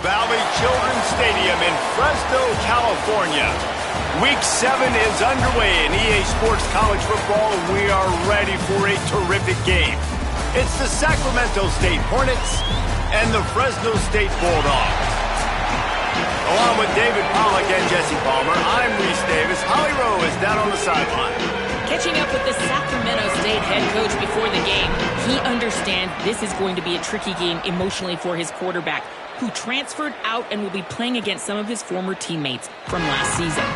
Valley Children's Stadium in Fresno, California. Week 7 is underway in EA Sports College Football, and we are ready for a terrific game. It's the Sacramento State Hornets and the Fresno State Bulldogs. Along with David Pollack and Jesse Palmer, I'm Reese Davis. Holly Rowe is down on the sideline. Catching up with the Sacramento State head coach before the game, he understands this is going to be a tricky game emotionally for his quarterback, who transferred out and will be playing against some of his former teammates from last season.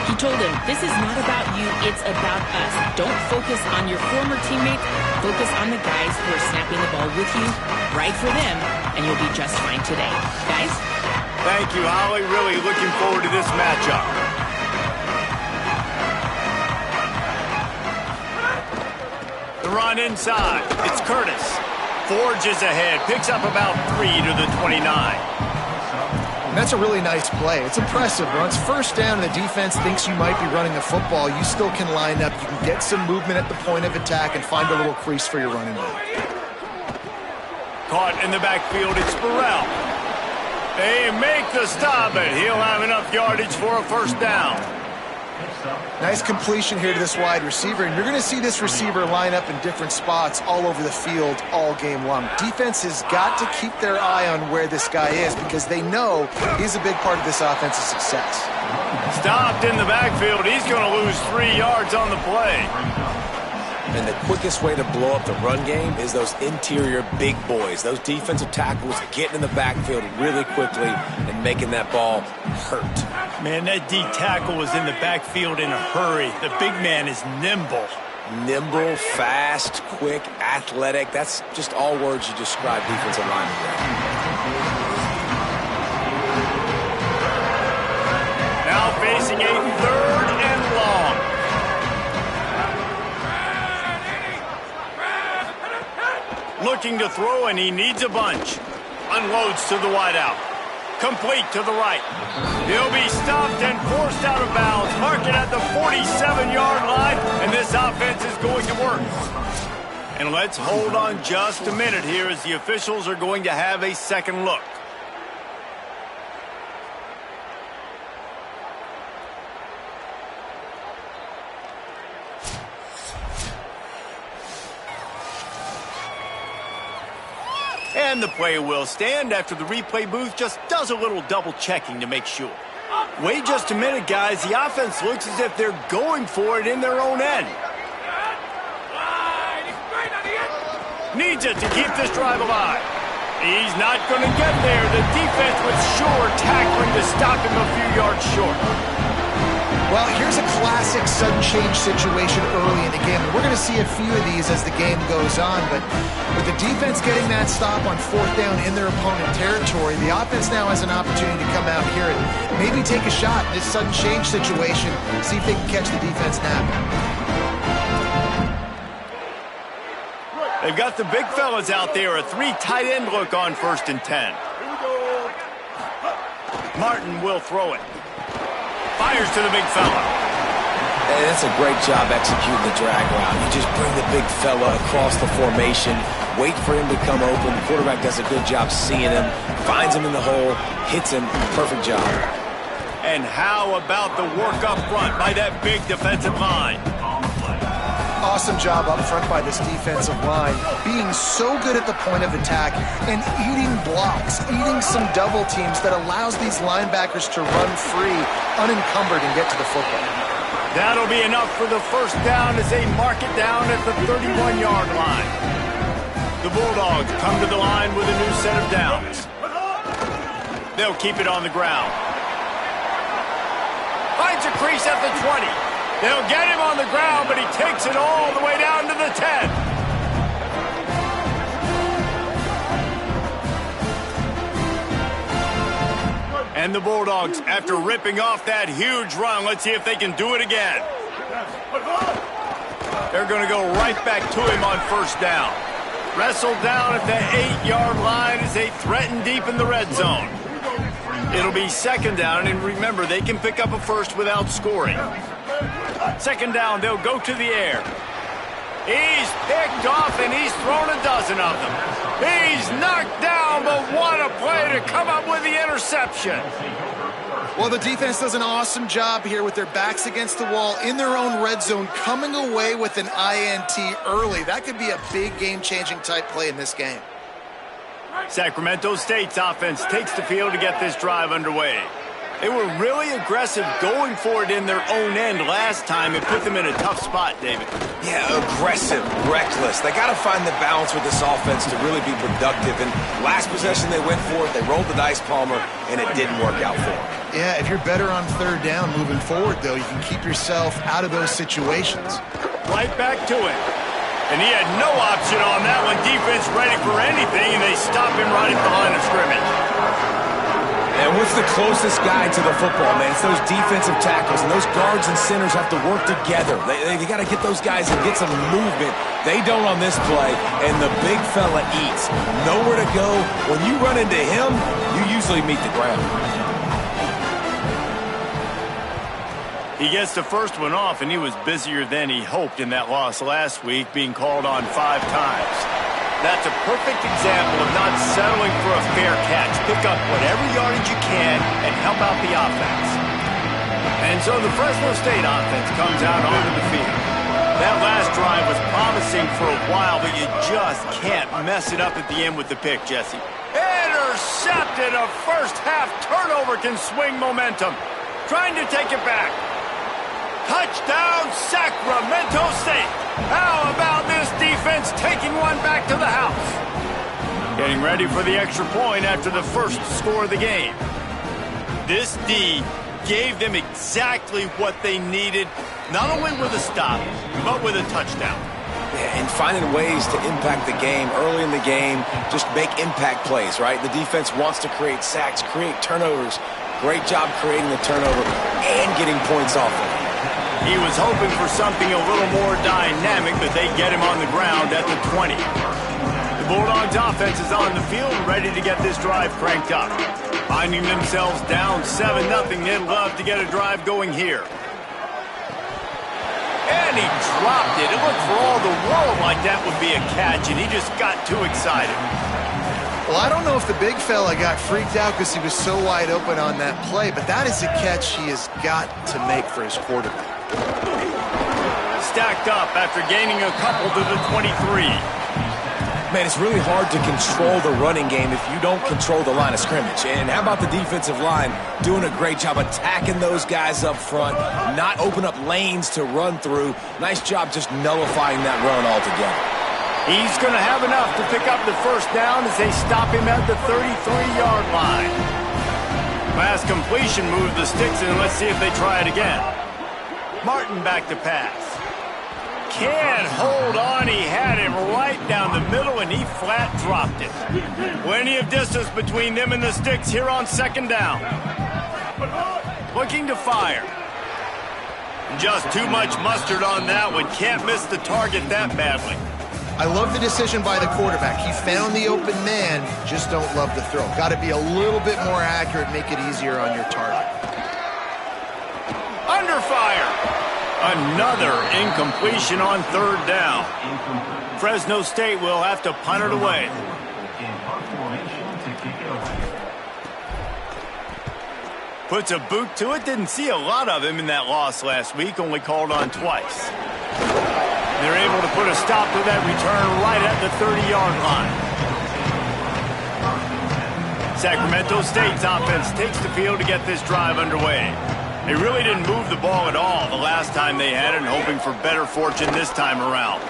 He told him, this is not about you, it's about us. Don't focus on your former teammates, focus on the guys who are snapping the ball with you. Ride for them, and you'll be just fine today. Guys? Thank you, Holly. Really looking forward to this matchup. The run inside. It's Curtis. Forges ahead. Picks up about 3 to the 29. That's a really nice play. It's impressive. Once first down and the defense thinks you might be running the football, you still can line up. You can get some movement at the point of attack and find a little crease for your running back. Caught in the backfield. It's Burrell. They make the stop, but he'll have enough yardage for a first down. Nice completion here to this wide receiver, and you're going to see this receiver line up in different spots all over the field all game long. Defense has got to keep their eye on where this guy is because they know he's a big part of this offense's success. Stopped in the backfield. He's going to lose 3 yards on the play. And the quickest way to blow up the run game is those interior big boys, those defensive tackles getting in the backfield really quickly and making that ball hurt. Man, that D tackle was in the backfield in a hurry. The big man is nimble. Nimble, fast, quick, athletic. That's just all words you describe defensive linemen with. Now facing a 3rd and long. Looking to throw, and he needs a bunch. Unloads to the wideout. Complete to the right. He'll be stopped and forced out of bounds. Mark it at the 47-yard line, and this offense is going to work. And let's hold on just a minute here as the officials are going to have a second look. And the play will stand after the replay booth just does a little double checking to make sure. Wait just a minute, guys. The offense looks as if they're going for it in their own end. Needs it to keep this drive alive. He's not going to get there. The defense was sure tackling to stop him a few yards short. Well, here's a classic sudden change situation early in the game. And we're going to see a few of these as the game goes on. But with the defense getting that stop on 4th down in their opponent territory, the offense now has an opportunity to come out here and maybe take a shot in this sudden change situation, see if they can catch the defense napping. They've got the big fellas out there. A 3 tight end look on 1st and 10. Martin will throw it. Fires to the big fella. And that's a great job executing the drag route. You just bring the big fella across the formation, wait for him to come open. The quarterback does a good job seeing him, finds him in the hole, hits him. Perfect job. And how about the work up front by that big defensive line? Awesome job up front by this defensive line, being so good at the point of attack and eating blocks, eating some double teams that allows these linebackers to run free, unencumbered, and get to the football. That'll be enough for the first down as they mark it down at the 31-yard line. The Bulldogs come to the line with a new set of downs. They'll keep it on the ground. Finds a crease at the 20. They'll get him on the ground, but he takes it all the way down to the 10. And the Bulldogs, after ripping off that huge run, let's see if they can do it again. They're going to go right back to him on 1st down. Wrestled down at the 8-yard line as they threaten deep in the red zone. It'll be 2nd down, and remember, they can pick up a first without scoring. 2nd down, they'll go to the air. He's picked off, and he's thrown a dozen of them. He's knocked down, but what a play to to come up with the interception. Well, the defense does an awesome job here with their backs against the wall in their own red zone, coming away with an INT early. That could be a big game-changing type play in this game. Sacramento State's offense takes the field to get this drive underway. They were really aggressive going for it in their own end last time and put them in a tough spot, David. Yeah, aggressive, reckless. They got to find the balance with this offense to really be productive. And last possession they went for it, they rolled the dice, Palmer, and it didn't work out for them. Yeah, if you're better on third down moving forward, though, you can keep yourself out of those situations. Right back to it. And he had no option on that one. Defense ready for anything, and they stop him right at the line of scrimmage. And what's the closest guy to the football, man? It's those defensive tackles, and those guards and centers have to work together. They got to get those guys and get some movement. They don't on this play, and the big fella eats. Nowhere to go. When you run into him, you usually meet the ground. He gets the first one off, and he was busier than he hoped in that loss last week, being called on 5 times. That's a perfect example of not settling for a fair catch. Pick up whatever yardage you can and help out the offense. And so the Fresno State offense comes out onto the field. That last drive was promising for a while, but you just can't mess it up at the end with the pick, Jesse. Intercepted! A first-half turnover can swing momentum. Trying to take it back. Touchdown, Sacramento State. How about this defense taking one back to the house? Getting ready for the extra point after the first score of the game. This D gave them exactly what they needed, not only with a stop, but with a touchdown. Yeah, and finding ways to impact the game early in the game, just make impact plays, right? The defense wants to create sacks, create turnovers. Great job creating the turnover and getting points off of it. He was hoping for something a little more dynamic, but they get him on the ground at the 20. The Bulldogs offense is on the field, ready to get this drive cranked up. Finding themselves down 7-0, they'd love to get a drive going here. And he dropped it. It looked for all the world like that would be a catch, and he just got too excited. Well, I don't know if the big fella got freaked out because he was so wide open on that play, but that is a catch he has got to make for his quarterback. Stacked up after gaining a couple to the 23. Man, it's really hard to control the running game if you don't control the line of scrimmage. And how about the defensive line doing a great job attacking those guys up front, not open up lanes to run through. Nice job just nullifying that run altogether. He's going to have enough to pick up the first down as they stop him at the 33-yard line. Last completion moved the sticks, and let's see if they try it again. Martin back to pass. Can't hold on. He had him right down the middle, and he flat dropped it. Plenty of distance between them and the sticks here on second down. Looking to fire. Just too much mustard on that one. Can't miss the target that badly. I love the decision by the quarterback. He found the open man, just don't love the throw. Got to be a little bit more accurate, make it easier on your target. Under fire. Another incompletion on third down. Fresno State will have to punt it away. Puts a boot to it. Didn't see a lot of him in that loss last week, only called on twice. They're able to put a stop to that return right at the 30-yard line. Sacramento State's offense takes the field to get this drive underway. They really didn't move the ball at all the last time they had it, and hoping for better fortune this time around.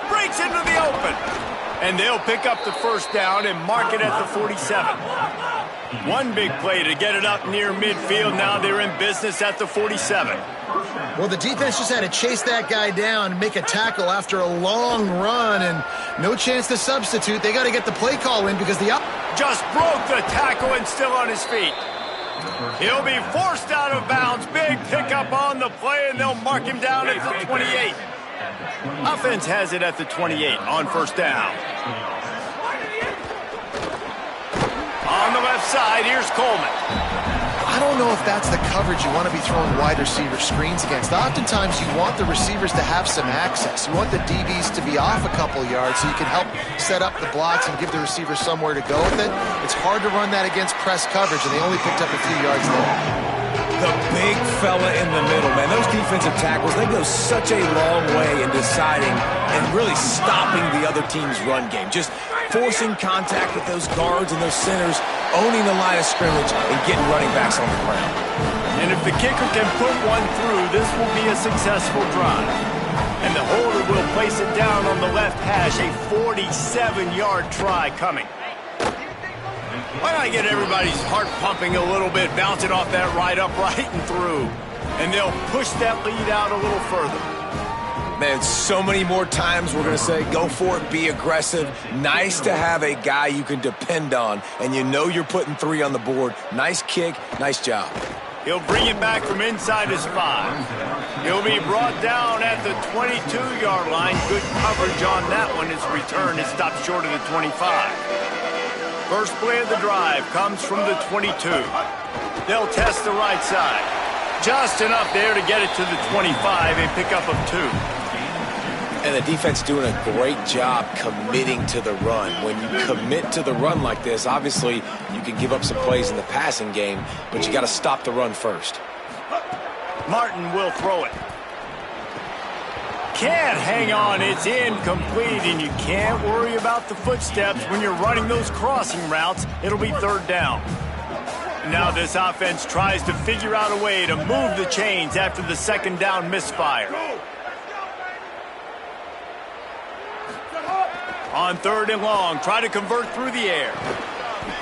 Breaks into the open. And they'll pick up the first down and mark it at the 47. One big play to get it up near midfield. Now they're in business at the 47. Well, the defense just had to chase that guy down and make a tackle after a long run, and no chance to substitute. They got to get the play call in because the just broke the tackle and still on his feet. He'll be forced out of bounds. Big pickup on the play, and they'll mark him down at the 28. Offense has it at the 28 on first down. On the left side, here's Coleman. I don't know if that's the coverage you want to be throwing wide receiver screens against. Oftentimes, you want the receivers to have some access. You want the DBs to be off a couple yards so you can help set up the blocks and give the receiver somewhere to go with it. It's hard to run that against press coverage, and they only picked up a few yards there. The big fella in the middle, man. Those defensive tackles, they go such a long way in deciding and really stopping the other team's run game. Just forcing contact with those guards and those centers, owning the line of scrimmage, and getting running backs on the ground. And if the kicker can put one through, this will be a successful drive. And the holder will place it down on the left hash, a 47-yard try coming. Why not get everybody's heart pumping a little bit, bounce it off that right upright and through. And they'll push that lead out a little further. Man, so many more times we're going to say, go for it, be aggressive. Nice to have a guy you can depend on, and you know you're putting 3 on the board. Nice kick, nice job. He'll bring it back from inside his 5. He'll be brought down at the 22-yard line. Good coverage on that one. His return is stopped short of the 25. First play of the drive comes from the 22. They'll test the right side. Just enough there to get it to the 25, a pickup of 2. And the defense doing a great job committing to the run. When you commit to the run like this, obviously you can give up some plays in the passing game, but you got to stop the run first. Martin will throw it. Can't hang on, it's incomplete, and you can't worry about the footsteps when you're running those crossing routes. It'll be 3rd down. Now this offense tries to figure out a way to move the chains after the 2nd down misfire. On 3rd and long, try to convert through the air.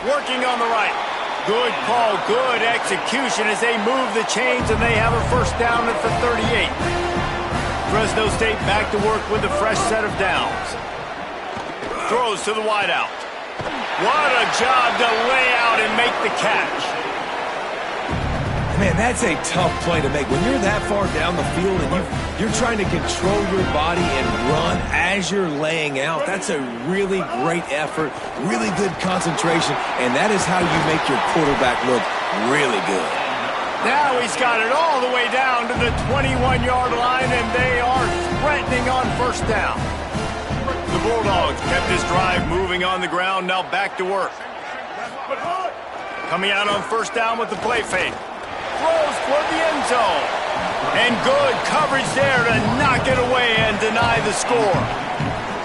Working on the right. Good call, good execution as they move the chains, and they have a 1st down at the 38. Fresno State back to work with a fresh set of downs. Throws to the wideout. What a job to lay out and make the catch. Man, that's a tough play to make. When you're that far down the field and you're trying to control your body and run as you're laying out, that's a really great effort, really good concentration, and that is how you make your quarterback look really good. Now he's got it all the way down to the 21-yard line, and they are threatening on 1st down. The Bulldogs kept this drive moving on the ground, now back to work. Coming out on 1st down with the play fake. Throws toward the end zone. And good coverage there to knock it away and deny the score.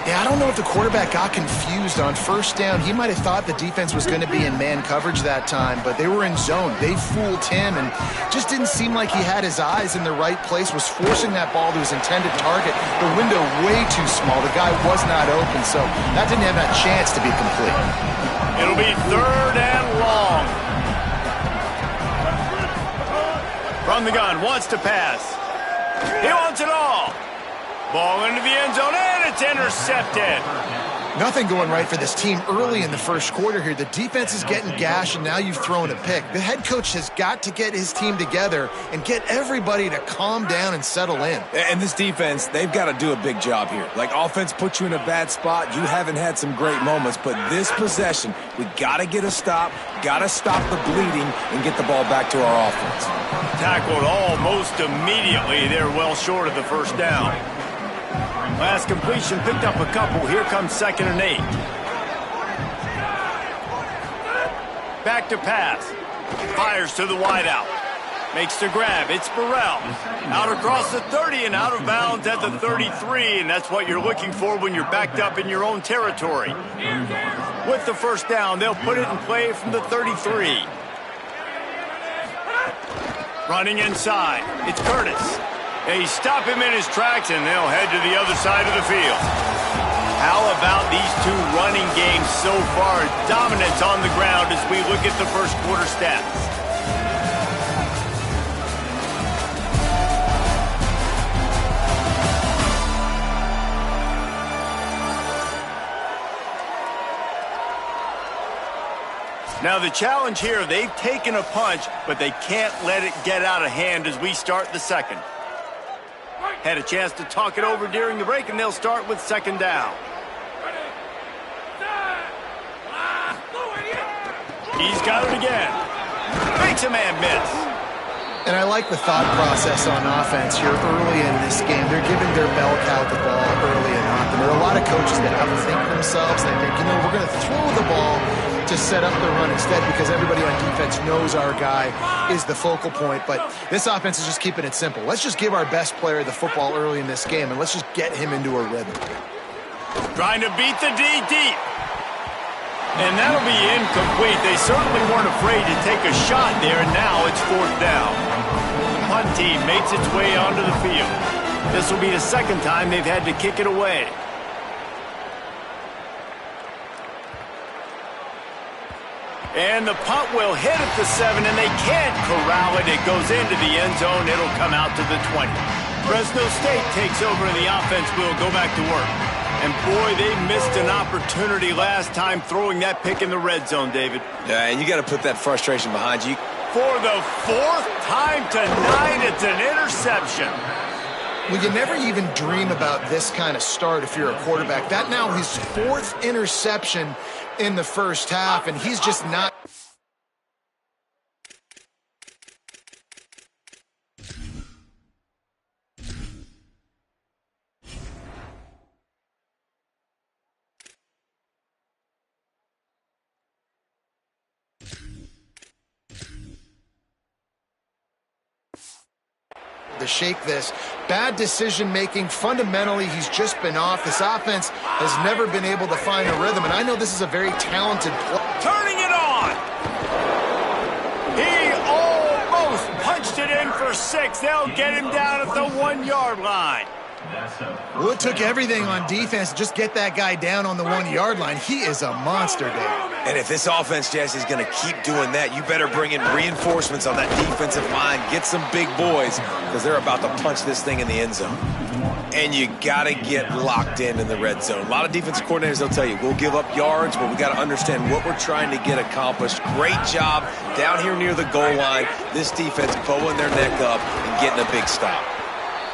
Yeah, I don't know if the quarterback got confused on 1st down. He might have thought the defense was going to be in man coverage that time, but they were in zone. They fooled him and just didn't seem like he had his eyes in the right place, was forcing that ball to his intended target. The window way too small. The guy was not open, so that didn't have that chance to be complete. It'll be 3rd and long. From the gun, wants to pass. He wants it all. Ball into the end zone, and it's intercepted. Nothing going right for this team early in the 1st quarter here. The defense is getting gashed, and now you've thrown a pick. The head coach has got to get his team together and get everybody to calm down and settle in. And this defense, they've got to do a big job here. Like, offense puts you in a bad spot. You haven't had some great moments, but this possession, we got to get a stop, got to stop the bleeding, and get the ball back to our offense. Tackled almost immediately. They're well short of the 1st down. Last completion picked up a couple. Here comes 2nd and 8. Back to pass. Fires to the wideout. Makes the grab. It's Burrell. Out across the 30 and out of bounds at the 33. And that's what you're looking for when you're backed up in your own territory. With the 1st down, they'll put it in play from the 33. Running inside. It's Curtis. They stop him in his tracks, and they'll head to the other side of the field. How about these two running games so far? Dominance on the ground as we look at the 1st quarter stats. Now the challenge here, they've taken a punch, but they can't let it get out of hand as we start the 2nd. Had a chance to talk it over during the break, and they'll start with 2nd down. He's got it again. Makes a man miss. And I like the thought process on offense here early in this game. They're giving their bell cow the ball early and often. There are a lot of coaches that outthink themselves. They think, you know, we're going to throw the ball to set up the run instead because everybody on defense knows our guy is the focal point. But this offense is just keeping it simple. Let's just give our best player the football early in this game, and let's just get him into a rhythm. Trying to beat the D deep. And that'll be incomplete. They certainly weren't afraid to take a shot there, and now it's 4th down. Punt team makes its way onto the field. This will be the second time they've had to kick it away. And the punt will hit at the 7, and they can't corral it. It goes into the end zone. It'll come out to the 20. Fresno State takes over, and the offense will go back to work. And, boy, they missed an opportunity last time throwing that pick in the red zone, David. Yeah, and you got to put that frustration behind you. For the 4th time tonight, it's an interception. Well, you never even dream about this kind of start if you're a quarterback. That now his 4th interception in the first half, and he's just not... to shake this. Bad decision-making. Fundamentally, he's just been off. This offense has never been able to find a rhythm, and I know this is a very talented play. Turning it on! He almost punched it in for 6. They'll get him down at the 1-yard line. Well, it took everything on defense to just get that guy down on the 1-yard line. He is a monster, Dave. And if this offense, Jesse, is going to keep doing that, you better bring in reinforcements on that defensive line. Get some big boys because they're about to punch this thing in the end zone. And you got to get locked in the red zone. A lot of defensive coordinators, they'll tell you, we'll give up yards, but we got to understand what we're trying to get accomplished. Great job down here near the goal line. This defense bowing their neck up and getting a big stop.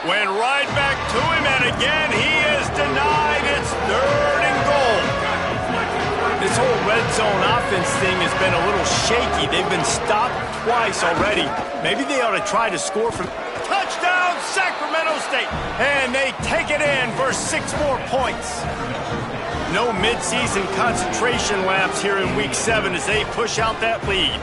Went right back to him, and again he is denied. It's 3rd and goal. This whole red zone offense thing has been a little shaky. They've been stopped twice already. Maybe they ought to try to score from... Touchdown, Sacramento State! And they take it in for 6 more points. No midseason concentration laps here in Week 7 as they push out that lead.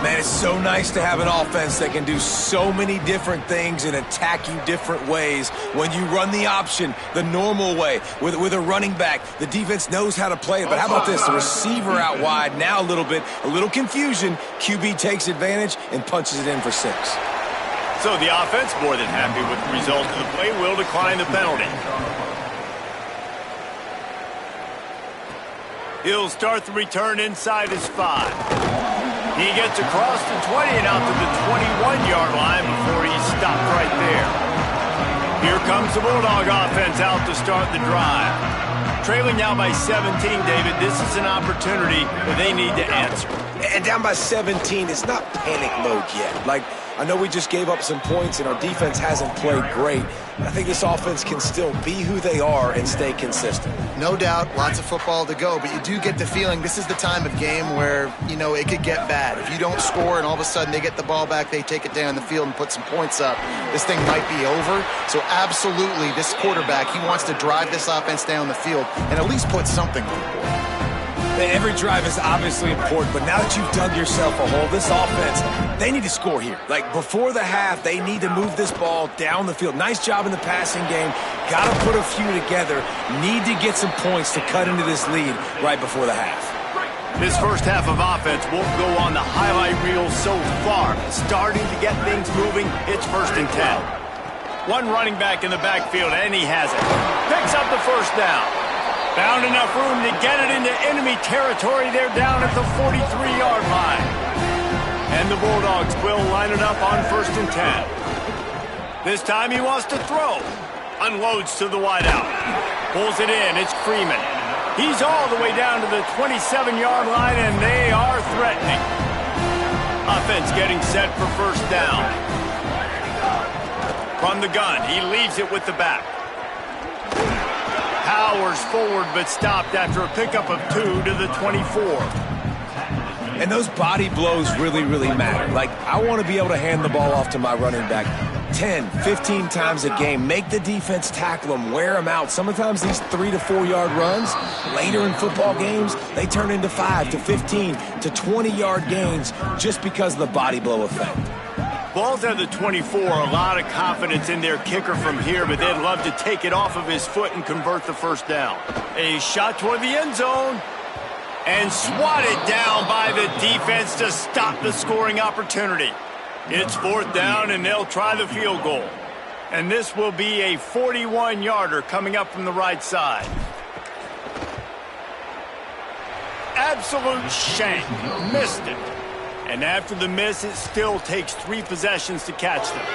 Man, it's so nice to have an offense that can do so many different things and attack you different ways. When you run the option the normal way with a running back, the defense knows how to play it. But how about this? The receiver out wide, now a little confusion. QB takes advantage and punches it in for 6. So the offense, more than happy with the result of the play, will decline the penalty. He'll start the return inside his 5. He gets across the 20 and out to the 21-yard line before he's stopped right there. Here comes the Bulldog offense out to start the drive. Trailing now by 17, David, this is an opportunity that they need to answer. And down by 17, it's not panic mode yet. Like, I know we just gave up some points and our defense hasn't played great. I think this offense can still be who they are and stay consistent. No doubt, lots of football to go, but you do get the feeling this is the time of game where, you know, it could get bad. If you don't score and all of a sudden they get the ball back, they take it down the field and put some points up, this thing might be over. So absolutely, this quarterback, he wants to drive this offense down the field and at least put something on the board. Every drive is obviously important, but now that you've dug yourself a hole, this offense, they need to score here. Like, before the half, they need to move this ball down the field. Nice job in the passing game. Got to put a few together. Need to get some points to cut into this lead right before the half. This first half of offense won't go on the highlight reel so far. Starting to get things moving, it's 1st and 10. One running back in the backfield, and he has it. Picks up the first down. Found enough room to get it into enemy territory. They're down at the 43-yard line. And the Bulldogs will line it up on 1st and 10. This time he wants to throw. Unloads to the wideout. Pulls it in. It's Freeman. He's all the way down to the 27-yard line, and they are threatening. Offense getting set for 1st down. From the gun, he leaves it with the back. Powers forward, but stopped after a pickup of 2 to the 24. And those body blows really, really matter. Like, I want to be able to hand the ball off to my running back 10, 15 times a game. Make the defense tackle them, wear them out. Sometimes these 3 to 4 yard runs, later in football games, they turn into 5 to 15 to 20 yard gains just because of the body blow effect. Ball's at the 24, a lot of confidence in their kicker from here, but they'd love to take it off of his foot and convert the first down. A shot toward the end zone. And swatted down by the defense to stop the scoring opportunity. It's 4th down, and they'll try the field goal. And this will be a 41-yarder coming up from the right side. Absolute shank. Missed it. And after the miss, it still takes 3 possessions to catch them.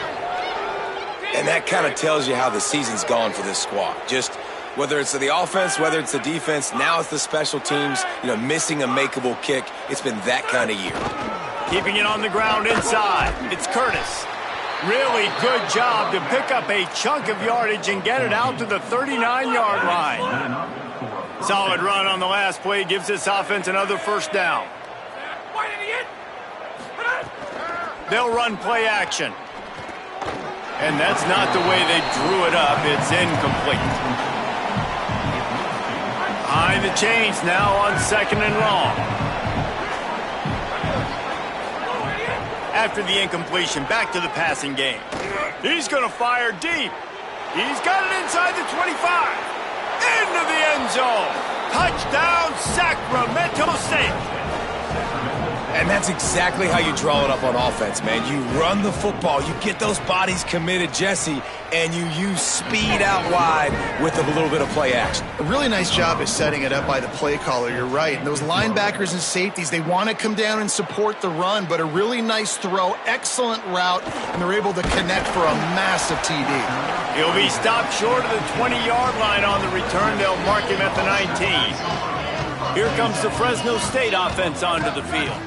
And that kind of tells you how the season's gone for this squad. Just whether it's the offense, whether it's the defense, now it's the special teams, missing a makeable kick. It's been that kind of year. Keeping it on the ground inside. It's Curtis. Really good job to pick up a chunk of yardage and get it out to the 39-yard line. Solid run on the last play gives this offense another first down. They'll run play action. And that's not the way they drew it up. It's incomplete. Behind the chains now on 2nd and long. After the incompletion, back to the passing game. He's going to fire deep. He's got it inside the 25. Into the end zone. Touchdown, Sacramento State. And that's exactly how you draw it up on offense, man. You run the football, you get those bodies committed, Jesse, and you use speed out wide with a little bit of play action. A really nice job of setting it up by the play caller, you're right. And those linebackers and safeties, they want to come down and support the run, but a really nice throw, excellent route, and they're able to connect for a massive TD. He'll be stopped short of the 20-yard line on the return. They'll mark him at the 19. Here comes the Fresno State offense onto the field.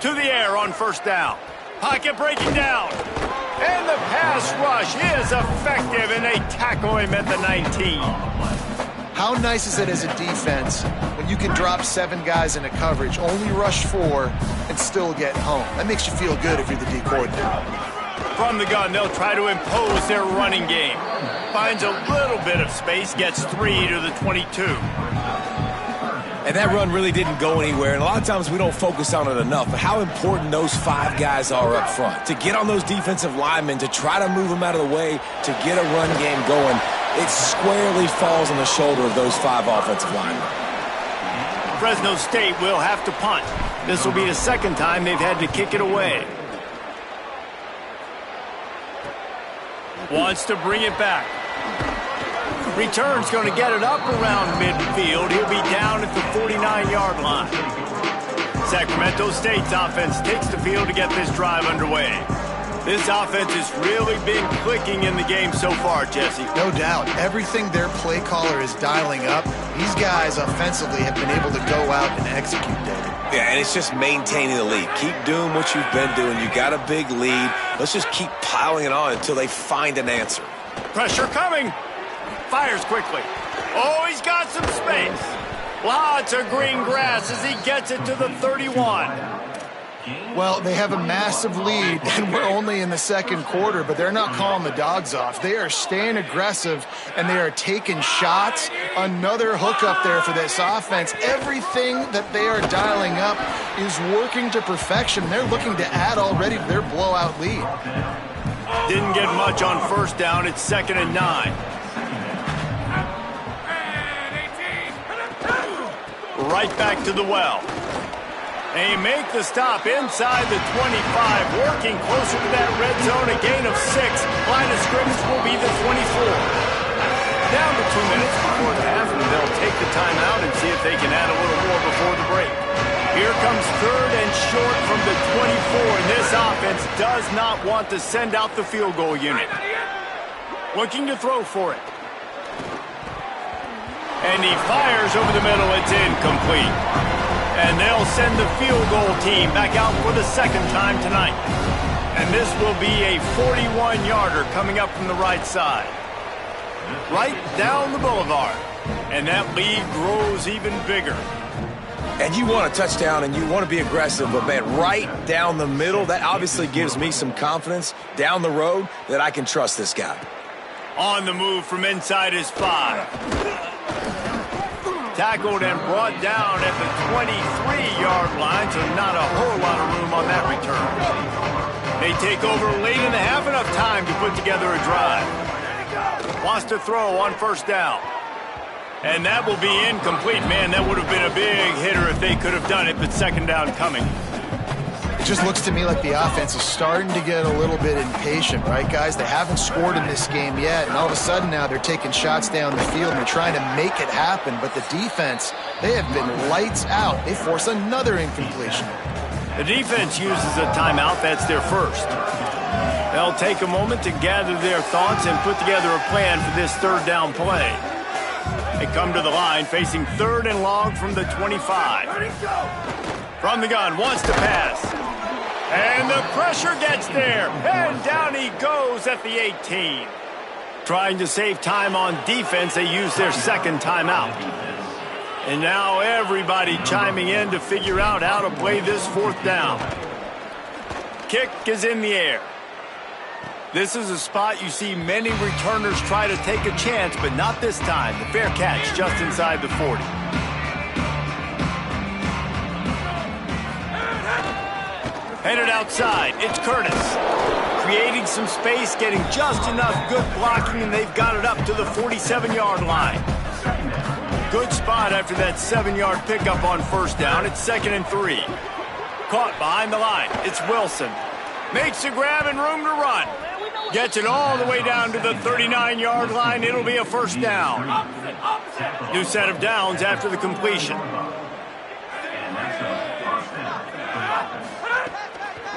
To the air on 1st down. Pocket breaking down. And the pass rush is effective, and they tackle him at the 19. How nice is it as a defense when you can drop 7 guys into coverage, only rush 4, and still get home? That makes you feel good if you're the D coordinator. From the gun, they'll try to impose their running game. Finds a little bit of space, gets 3 to the 22. And that run really didn't go anywhere, and a lot of times we don't focus on it enough, but how important those 5 guys are up front. To get on those defensive linemen, to try to move them out of the way, to get a run game going, it squarely falls on the shoulder of those 5 offensive linemen. Fresno State will have to punt. This will be the 2nd time they've had to kick it away. Wants to bring it back. Return's going to get it up around midfield. He'll be down at the 49-yard line. Sacramento State's offense takes the field to get this drive underway. This offense has really been clicking in the game so far, Jesse. No doubt. Everything their play caller is dialing up, these guys offensively have been able to go out and execute, David. Yeah, and it's just maintaining the lead. Keep doing what you've been doing. You got a big lead. Let's just keep piling it on until they find an answer. Pressure coming. Fires quickly. Oh, he's got some space. Lots of green grass as he gets it to the 31. Well, they have a massive lead, and we're only in the 2nd quarter, but they're not calling the dogs off. They are staying aggressive, and they are taking shots. Another hook up there for this offense. Everything that they are dialing up is working to perfection. They're looking to add already to their blowout lead. Didn't get much on 1st down. It's 2nd and 9. Right back to the well. They make the stop inside the 25, working closer to that red zone, a gain of 6. Line of scrimmage will be the 24. Down to 2 minutes before the half, and they'll take the timeout and see if they can add a little more before the break. Here comes 3rd and short from the 24, and this offense does not want to send out the field goal unit. Looking to throw for it. And he fires over the middle. It's incomplete. And they'll send the field goal team back out for the 2nd time tonight. And this will be a 41-yarder coming up from the right side. Right down the boulevard. And that lead grows even bigger. And you want a touchdown and you want to be aggressive, but, man, right down the middle, that obviously gives me some confidence down the road that I can trust this guy. On the move from inside his 5. Tackled and brought down at the 23-yard line, so not a whole lot of room on that return. They take over late in the half, enough time to put together a drive. Wants to throw on first down. And that will be incomplete. Man, that would have been a big hitter if they could have done it, but second down coming. It just looks to me like the offense is starting to get a little bit impatient, right, guys? They haven't scored in this game yet, and all of a sudden now they're taking shots down the field and they're trying to make it happen. But the defense, they have been lights out. They force another incompletion. The defense uses a timeout. That's their first. They'll take a moment to gather their thoughts and put together a plan for this third down play. They come to the line facing 3rd and long from the 25. From the gun, wants to pass. And the pressure gets there. And down he goes at the 18. Trying to save time on defense, they use their second timeout. And now everybody chiming in to figure out how to play this fourth down. Kick is in the air. This is a spot you see many returners try to take a chance, but not this time. The fair catch just inside the 40. Headed outside, it's Curtis. Creating some space, getting just enough good blocking, and they've got it up to the 47-yard line. Good spot after that 7-yard pickup on first down. It's 2nd and 3. Caught behind the line. It's Wilson. Makes a grab and room to run. Gets it all the way down to the 39-yard line. It'll be a first down. New set of downs after the completion.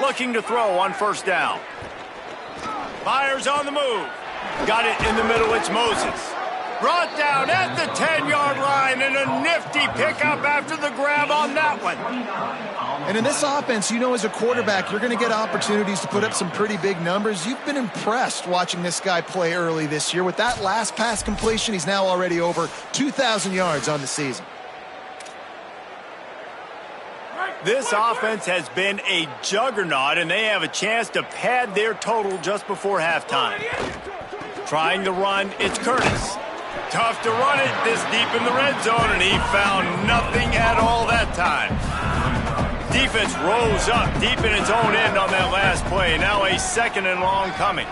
Looking to throw on first down. Fires on the move. Got it in the middle. It's Moses. Brought down at the 10-yard line, and a nifty pickup after the grab on that one. And in this offense, you know, as a quarterback, you're going to get opportunities to put up some pretty big numbers. You've been impressed watching this guy play early this year. With that last pass completion, he's now already over 2,000 yards on the season. This offense has been a juggernaut, and they have a chance to pad their total just before halftime. Trying to run, it's Curtis. Tough to run it this deep in the red zone, and he found nothing at all that time. Defense rose up deep in its own end on that last play. Now a 2nd and long coming.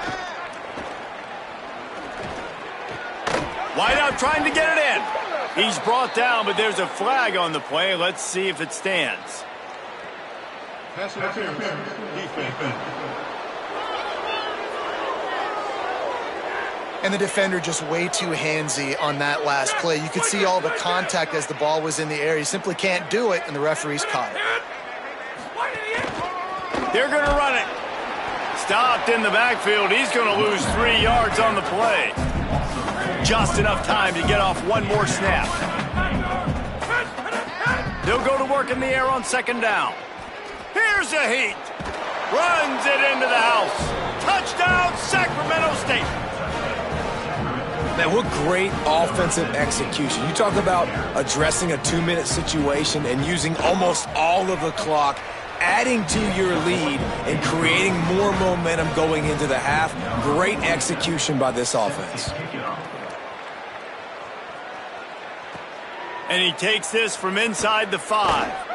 Wide out trying to get it in. He's brought down, but there's a flag on the play. Let's see if it stands. Pass interference. Defense. And the defender just way too handsy on that last play. You could see all the contact as the ball was in the air. He simply can't do it, and the referee's caught it. They're going to run it. Stopped in the backfield. He's going to lose 3 yards on the play. Just enough time to get off one more snap. They'll go to work in the air on second down. Here's a heat. Runs it into the house. Touchdown, Sacramento State. Man, what great offensive execution. You talk about addressing a 2-minute situation and using almost all of the clock, adding to your lead and creating more momentum going into the half. Great execution by this offense. And he takes this from inside the 5.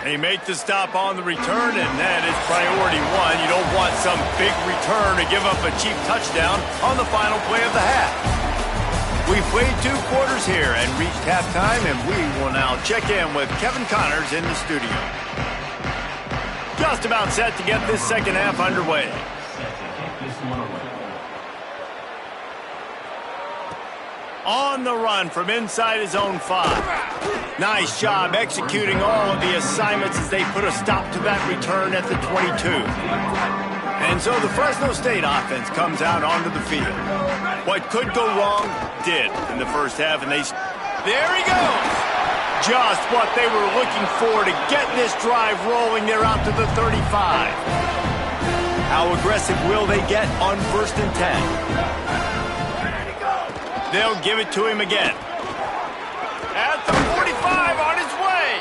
They make the stop on the return, and that is priority 1. You don't want some big return to give up a cheap touchdown on the final play of the half. We've played 2 quarters here and reached halftime, and we will now check in with Kevin Connors in the studio. Just about set to get this second half underway. On the run from inside his own 5. Nice job executing all of the assignments as they put a stop to that return at the 22. And so the Fresno State offense comes out onto the field. What could go wrong did in the first half, and there he goes! Just what they were looking for to get this drive rolling. They're out to the 35. How aggressive will they get on 1st and 10? They'll give it to him again. At the 45, on his way.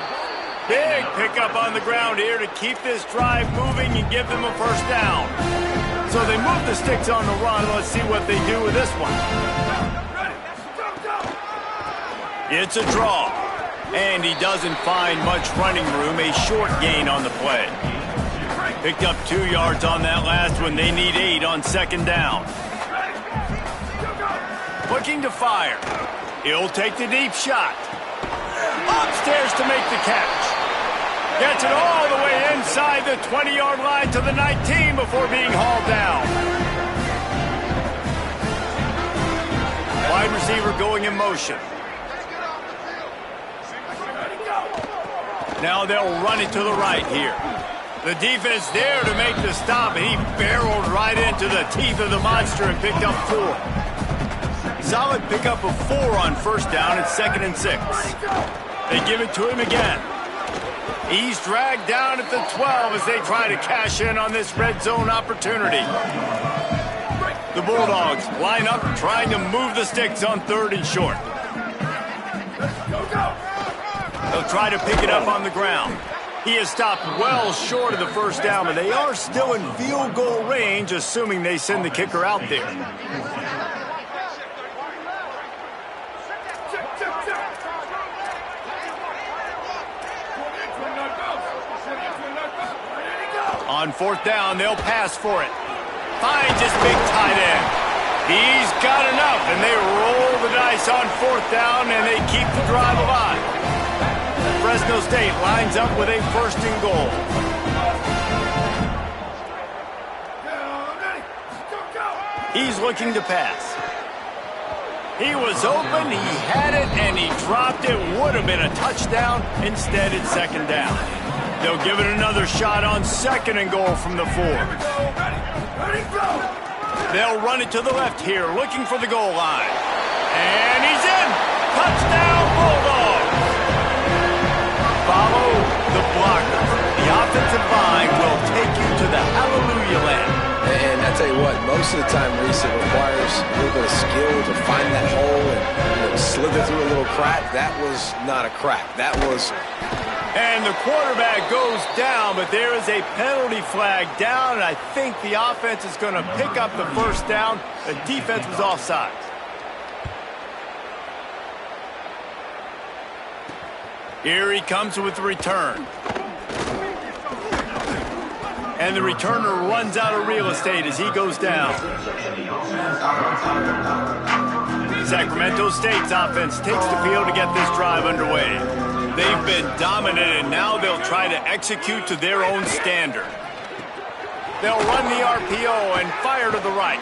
Big pickup on the ground here to keep this drive moving and give them a first down. So they move the sticks on the run. Let's see what they do with this one. It's a draw. And he doesn't find much running room. A short gain on the play. Picked up 2 yards on that last one. They need 8 on second down. Looking to fire. He'll take the deep shot. Upstairs to make the catch. Gets it all the way inside the 20-yard line to the 19 before being hauled down. Wide receiver going in motion. Now they'll run it to the right here. The defense there to make the stop, and he barreled right into the teeth of the monster and picked up 4. Solid pickup of 4 on first down. It's 2nd and 6. They give it to him again. He's dragged down at the 12 as they try to cash in on this red zone opportunity. The Bulldogs line up trying to move the sticks on 3rd and short. They'll try to pick it up on the ground. He is stopped well short of the first down, but they are still in field goal range, assuming they send the kicker out there. On 4th down, they'll pass for it. Finds his big tight end. He's got enough, and they roll the dice on 4th down, and they keep the drive alive. Fresno State lines up with a 1st and goal. He's looking to pass. He was open, he had it, and he dropped it. Would have been a touchdown. Instead, it's 2nd down. They'll give it another shot on 2nd and goal from the 4. They'll run it to the left here, looking for the goal line. And he's in. Touchdown, Bulldogs. Follow the blocker. The offensive line will take you to the hallelujah land. And I tell you what, most of the time, Reese, it requires a little bit of skill to find that hole and slither through a little crack. That was not a crack. That was... And the quarterback goes down, but there is a penalty flag down, and I think the offense is going to pick up the first down. The defense was offside. Here he comes with the return. And the returner runs out of real estate as he goes down. Sacramento State's offense takes the field to get this drive underway. They've been dominant, and now they'll try to execute to their own standard. They'll run the RPO and fire to the right.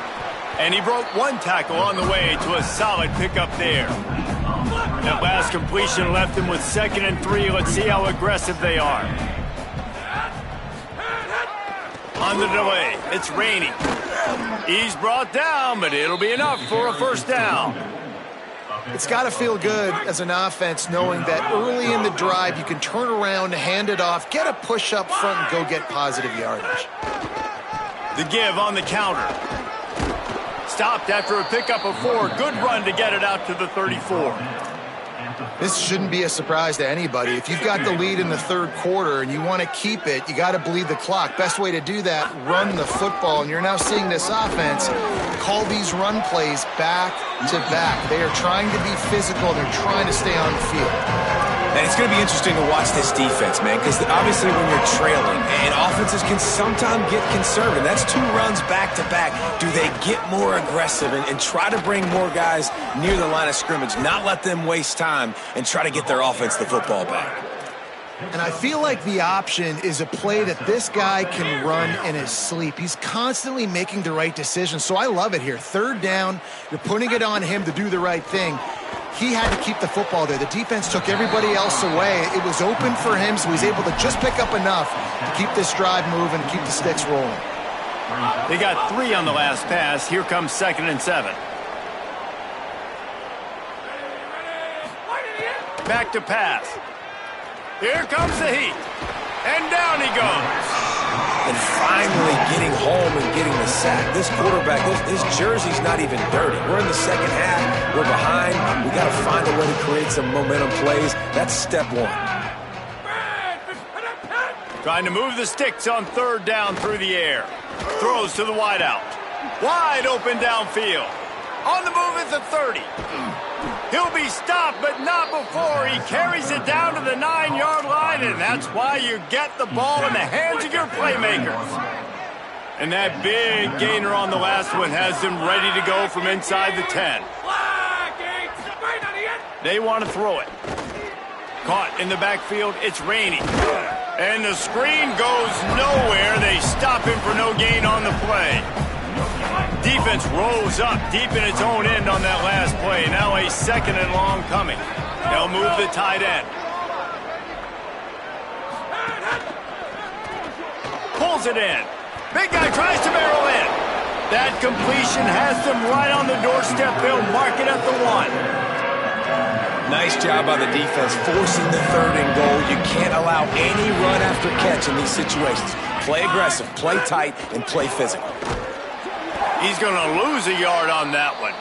And he broke 1 tackle on the way to a solid pickup there. That last completion left him with 2nd and 3. Let's see how aggressive they are. On the delay, it's raining. He's brought down, but it'll be enough for a first down. It's got to feel good as an offense knowing that early in the drive you can turn around, hand it off, get a push up front, and go get positive yardage. The give on the counter. Stopped after a pickup of 4. Good run to get it out to the 34. This shouldn't be a surprise to anybody. If you've got the lead in the 3rd quarter and you want to keep it, you got to bleed the clock. Best way to do that, run the football. And you're now seeing this offense call these run plays back to back. They are trying to be physical. They're trying to stay on the field. And it's going to be interesting to watch this defense, man, because obviously when you're trailing, and offenses can sometimes get conservative. That's 2 runs back-to-back. Do they get more aggressive and try to bring more guys near the line of scrimmage, not let them waste time, and try to get their offense the football back? And I feel like the option is a play that this guy can run in his sleep. He's constantly making the right decision, so I love it here. 3rd down, you're putting it on him to do the right thing. He had to keep the football there. The defense took everybody else away. It was open for him, so he's able to just pick up enough to keep this drive moving, keep the sticks rolling. They got 3 on the last pass. Here comes 2nd and 7. Back to pass. Here comes the heat. And down he goes. And finally getting home and getting the sack. This quarterback, his jersey's not even dirty. We're in the 2nd half. We're behind. We got to find a way to create some momentum plays. That's step 1. Trying to move the sticks on third down through the air. Throws to the wideout. Wide open downfield. On the move at the 30. He'll be stopped, but not before he carries it down to the 9-yard line, and that's why you get the ball in the hands of your playmakers. And that big gainer on the last one has them ready to go from inside the 10. They want to throw it. Caught in the backfield, it's raining. And the screen goes nowhere. They stop him for no gain on the play. Defense rolls up deep in its own end on that last play. Now a 2nd and long coming. They'll move the tight end. Pulls it in. Big guy tries to barrel in. That completion has them right on the doorstep. They'll mark it at the 1. Nice job by the defense forcing the 3rd and goal. You can't allow any run after catch in these situations. Play aggressive, play tight, and play physical. He's going to lose a yard on that one.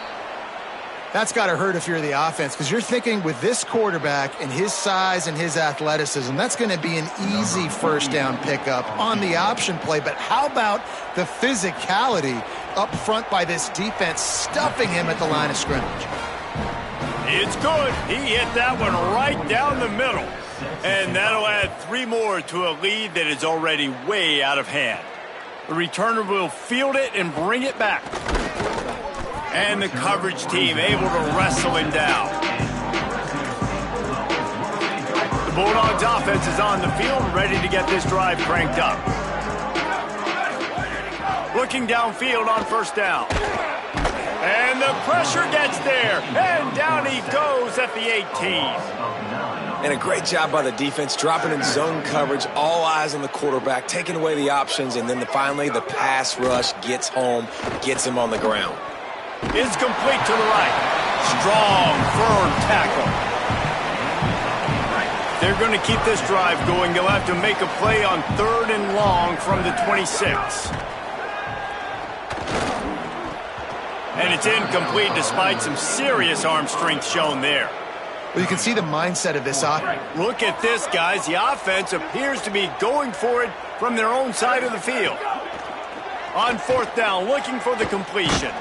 That's got to hurt if you're the offense, because you're thinking with this quarterback and his size and his athleticism, that's going to be an easy first down pickup on the option play. But how about the physicality up front by this defense, stuffing him at the line of scrimmage? It's good. He hit that one right down the middle. And that'll add 3 more to a lead that is already way out of hand. The returner will field it and bring it back. And the coverage team able to wrestle him down. The Bulldogs offense is on the field, ready to get this drive cranked up. Looking downfield on first down. And the pressure gets there. And down he goes at the 18. And a great job by the defense, dropping in zone coverage, all eyes on the quarterback, taking away the options, and then finally the pass rush gets home, gets him on the ground. It's complete to the right. Strong, firm tackle. They're going to keep this drive going. They'll have to make a play on 3rd and long from the 26. And it's incomplete despite some serious arm strength shown there. Well, you can see the mindset of this offense. Look at this, guys. The offense appears to be going for it from their own side of the field. On 4th down, looking for the completion.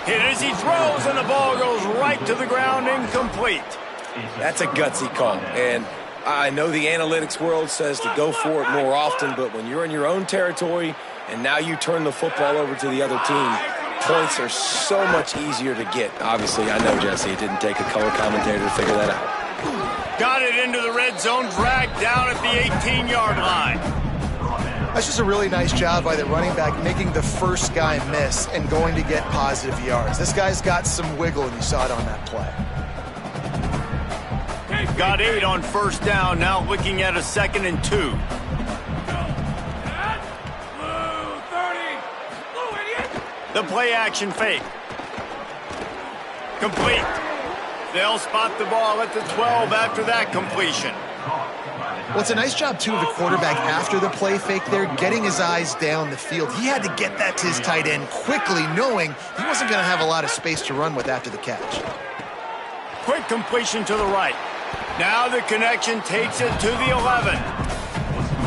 Hit as he throws, and the ball goes right to the ground, incomplete. That's a gutsy call. And I know the analytics world says to go for it more often, but when you're in your own territory and now you turn the football over to the other team, points are so much easier to get. Obviously, I know, Jesse, it didn't take a color commentator to figure that out. Got it into the red zone, dragged down at the 18-yard line. That's just a really nice job by the running back, making the first guy miss and going to get positive yards. This guy's got some wiggle, and you saw it on that play. Got 8 on first down, now looking at a 2nd and 2. The play action fake. Complete. They'll spot the ball at the 12 after that completion. Well, it's a nice job, too, of the quarterback after the play fake there, getting his eyes down the field. He had to get that to his tight end quickly, knowing he wasn't going to have a lot of space to run with after the catch. Quick completion to the right. Now the connection takes it to the 11.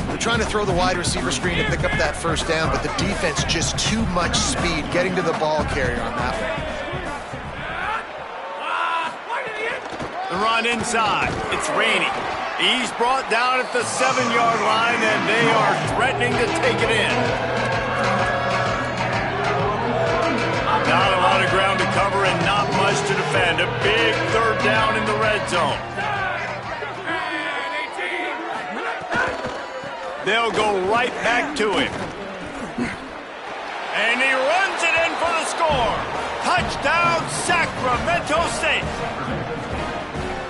They're trying to throw the wide receiver screen to pick up that first down, but the defense just too much speed getting to the ball carrier on that one. The run inside. It's raining. He's brought down at the 7-yard line, and they are threatening to take it in. Not a lot of ground to cover and not much to defend. A big 3rd down in the red zone. They'll go right back to him. And he runs it in for the score. Touchdown, Sacramento State.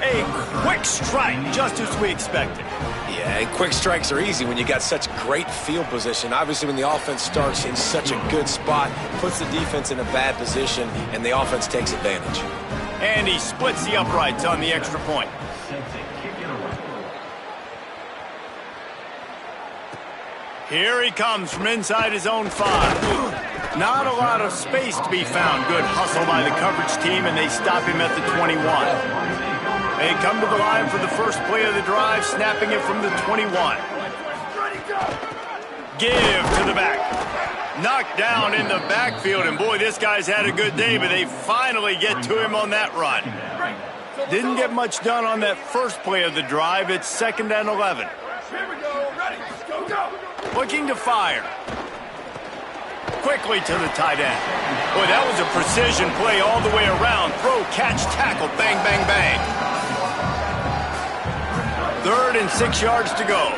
A quick strike, just as we expected. Yeah, and quick strikes are easy when you got such great field position. Obviously, when the offense starts in such a good spot, puts the defense in a bad position, and the offense takes advantage. And he splits the uprights on the extra point. Here he comes from inside his own 5. Not a lot of space to be found. Good hustle by the coverage team, and they stop him at the 21. They come to the line for the first play of the drive, snapping it from the 21. Give to the back. Knocked down in the backfield, and boy, this guy's had a good day, but they finally get to him on that run. Didn't get much done on that first play of the drive. It's 2nd and 11. Looking to fire. Quickly to the tight end. Boy, that was a precision play all the way around. Throw, catch, tackle, bang, bang, bang. 3rd and 6 yards to go.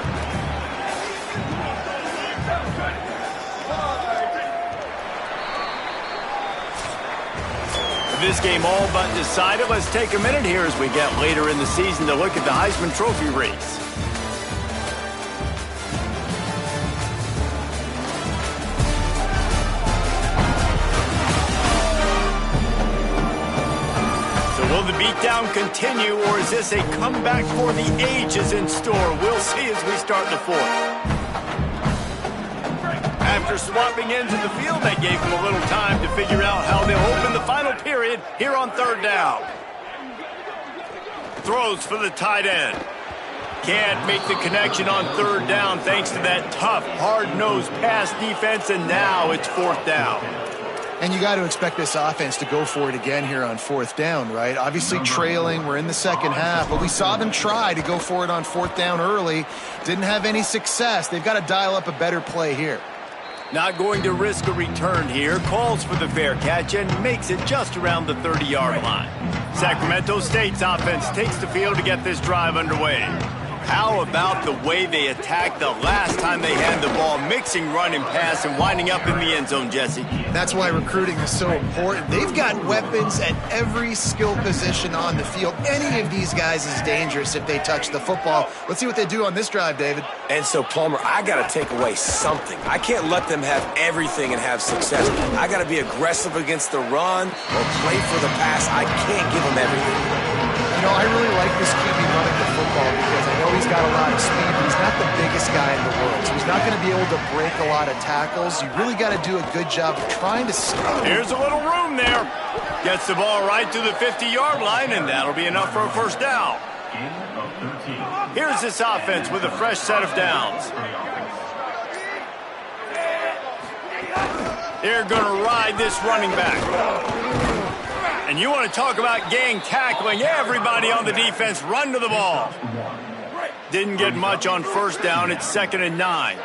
This game all but decided. Let's take a minute here as we get later in the season to look at the Heisman Trophy race. So will the beatdown continue, or is this a comeback for the ages in store? We'll see as we start the 4th. After swapping into the field, that gave them a little time to figure out how they'll open the final period here on 3rd down. Throws for the tight end. Can't make the connection on 3rd down thanks to that tough, hard-nosed pass defense, and now it's 4th down. And you got to expect this offense to go for it again here on 4th down, right? Obviously trailing, we're in the 2nd half, but we saw them try to go for it on 4th down early. Didn't have any success. They've got to dial up a better play here. Not going to risk a return here. Calls for the fair catch and makes it just around the 30-yard line. Sacramento State's offense takes the field to get this drive underway. How about the way they attacked the last time they had the ball, mixing run and pass and winding up in the end zone, Jesse? That's why recruiting is so important. They've got weapons at every skill position on the field. Any of these guys is dangerous if they touch the football. Let's see what they do on this drive, David. And so, Palmer, I got to take away something. I can't let them have everything and have success. I got to be aggressive against the run or play for the pass. I can't give them everything. You know, I really like this QB running the football because I know he's got a lot of speed, but he's not the biggest guy in the world. So he's not going to be able to break a lot of tackles. You really got to do a good job of trying to stop. Here's a little room there. Gets the ball right to the 50-yard line, and that'll be enough for a 1st down. Here's this offense with a fresh set of downs. They're going to ride this running back. And you want to talk about gang tackling. Everybody on the defense run to the ball. Didn't get much on 1st down. It's 2nd and 9.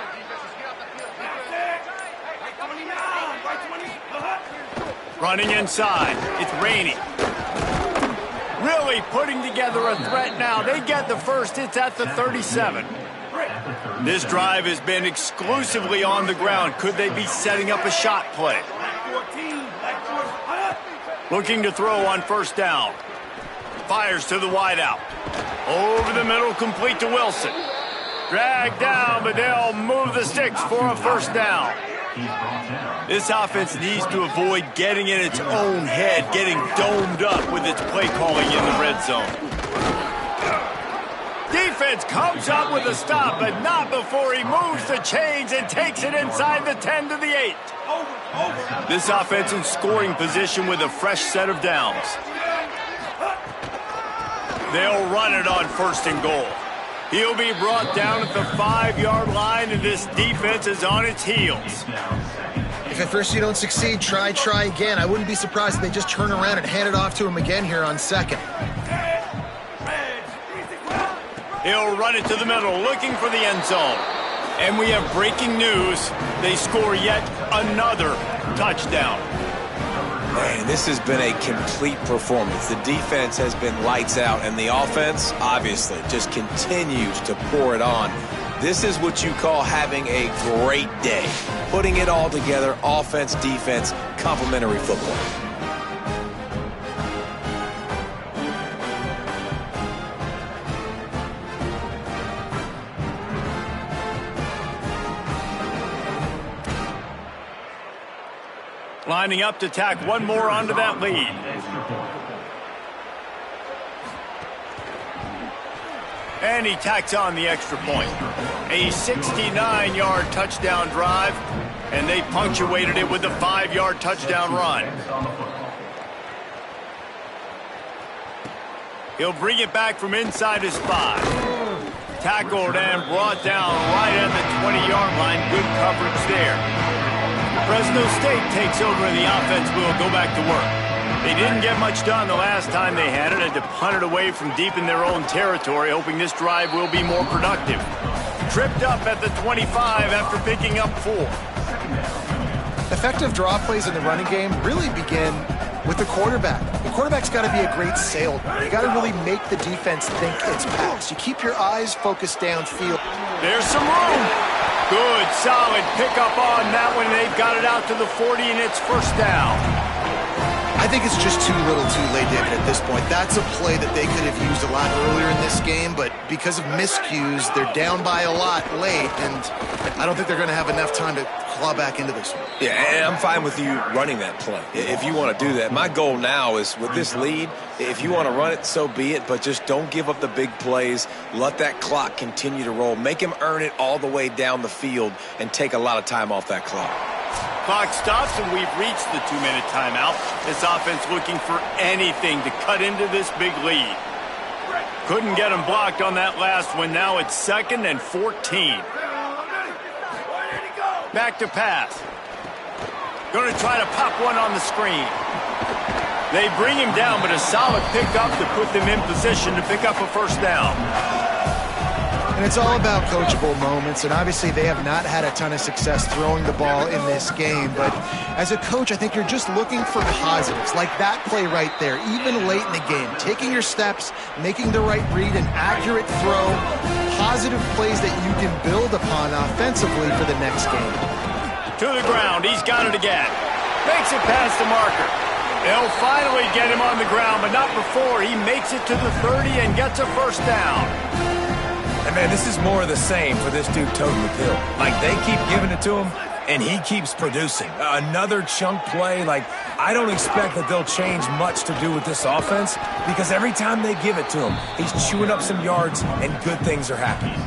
Running inside. It's Rainey. Really putting together a threat now. They get the 1st. It's at the 37. This drive has been exclusively on the ground. Could they be setting up a shot play? Looking to throw on 1st down. Fires to the wideout. Over the middle, complete to Wilson. Dragged down, but they'll move the sticks for a 1st down. This offense needs to avoid getting in its own head, getting domed up with its play calling in the red zone. Defense comes up with a stop, but not before he moves the chains and takes it inside the 10 to the 8. This offense in scoring position with a fresh set of downs. They'll run it on 1st and goal. He'll be brought down at the 5-yard line, and this defense is on its heels. If at first you don't succeed, try again. I wouldn't be surprised if they just turn around and hand it off to him again here on 2nd. He'll run it to the middle, looking for the end zone. And we have breaking news. They score yet another touchdown. Man, this has been a complete performance. The defense has been lights out, and the offense, obviously, just continues to pour it on. This is what you call having a great day. Putting it all together, offense, defense, complementary football. Lining up to tack one more onto that lead. And he tacks on the extra point. A 69-yard touchdown drive, and they punctuated it with a 5-yard touchdown run. He'll bring it back from inside his 5. Tackled and brought down right at the 20-yard line. Good coverage there. Fresno State takes over and the offense will go back to work. They didn't get much done the last time they had it. Had to punt it away from deep in their own territory, hoping this drive will be more productive. Tripped up at the 25 after picking up 4. Effective draw plays in the running game really begin with the quarterback. The quarterback's got to be a great salesman. You got to really make the defense think it's pass. You keep your eyes focused downfield. There's some room. Good, solid pickup on that one. They've got it out to the 40, and it's first down. I think it's just too little too late, David, at this point. That's a play that they could have used a lot earlier in this game, but because of miscues, they're down by a lot late, and I don't think they're going to have enough time to claw back into this one. Yeah, and I'm fine with you running that play if you want to do that. My goal now is with this lead, if you want to run it, so be it, but just don't give up the big plays. Let that clock continue to roll. Make him earn it all the way down the field and take a lot of time off that clock. Clock stops, and we've reached the 2-minute timeout. This offense looking for anything to cut into this big lead. Couldn't get him blocked on that last one. Now it's 2nd and 14. Back to pass. Going to try to pop one on the screen. They bring him down, but a solid pickup to put them in position to pick up a first down. And it's all about coachable moments, and obviously they have not had a ton of success throwing the ball in this game, but as a coach, I think you're just looking for positives, like that play right there, even late in the game. Taking your steps, making the right read, an accurate throw, positive plays that you can build upon offensively for the next game. To the ground, he's got it again. Makes it past the marker. They'll finally get him on the ground, but not before he makes it to the 30 and gets a first down. And, man, this is more of the same for this dude toting the pill. Like, they keep giving it to him, and he keeps producing. Another chunk play. Like, I don't expect that they'll change much to do with this offense because every time they give it to him, he's chewing up some yards, and good things are happening.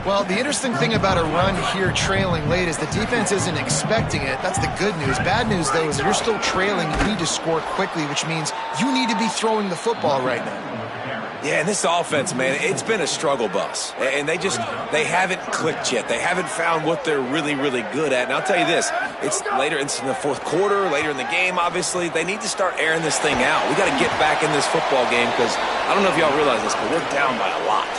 Well, the interesting thing about a run here trailing late is the defense isn't expecting it. That's the good news. Bad news, though, is you're still trailing. You need to score quickly, which means you need to be throwing the football right now. Yeah, and this offense, man, it's been a struggle bus. And they haven't clicked yet. They haven't found what they're really, really good at. And I'll tell you this, it's in the fourth quarter, later in the game, obviously. They need to start airing this thing out. We got to get back in this football game because I don't know if y'all realize this, but we're down by a lot.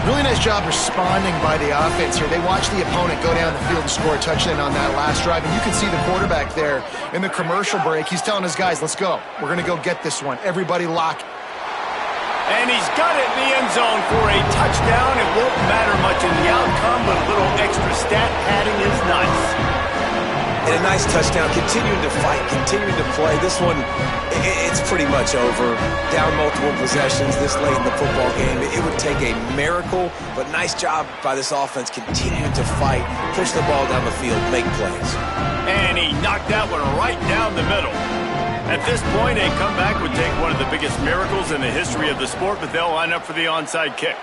Really nice job responding by the offense here. They watched the opponent go down the field and score a touchdown on that last drive. And you can see the quarterback there in the commercial break. He's telling his guys, let's go. We're going to go get this one. Everybody lock. And he's got it in the end zone for a touchdown. It won't matter much in the outcome, but a little extra stat padding is nice. And a nice touchdown, continuing to fight, continuing to play. This one, it's pretty much over. Down multiple possessions this late in the football game. It would take a miracle, but nice job by this offense continuing to fight, push the ball down the field, make plays. And he knocked that one right down the middle. At this point, a comeback would take one of the biggest miracles in the history of the sport, but they'll line up for the onside kick.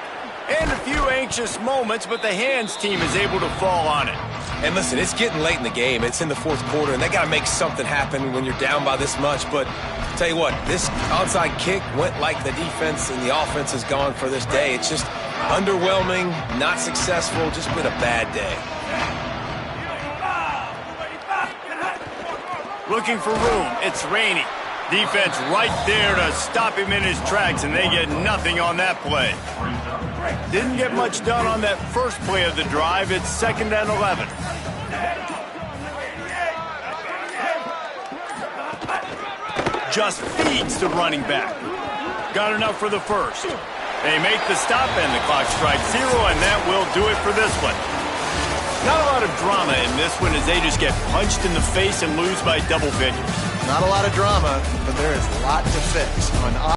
And a few anxious moments, but the hands team is able to fall on it. And listen, it's getting late in the game. It's in the fourth quarter, and they got to make something happen when you're down by this much. But I'll tell you what, this onside kick went like the defense and the offense has gone for this day. It's just underwhelming, not successful, just been a bad day. Looking for room. It's Rainey. Defense right there to stop him in his tracks, and they get nothing on that play. Didn't get much done on that first play of the drive. It's 2nd and 11. Just feeds the running back. Got enough for the first. They make the stop, and the clock strikes 0, and that will do it for this one. Not a lot of drama in this one as they just get punched in the face and lose by double figures. Not a lot of drama, but there is a lot to fix on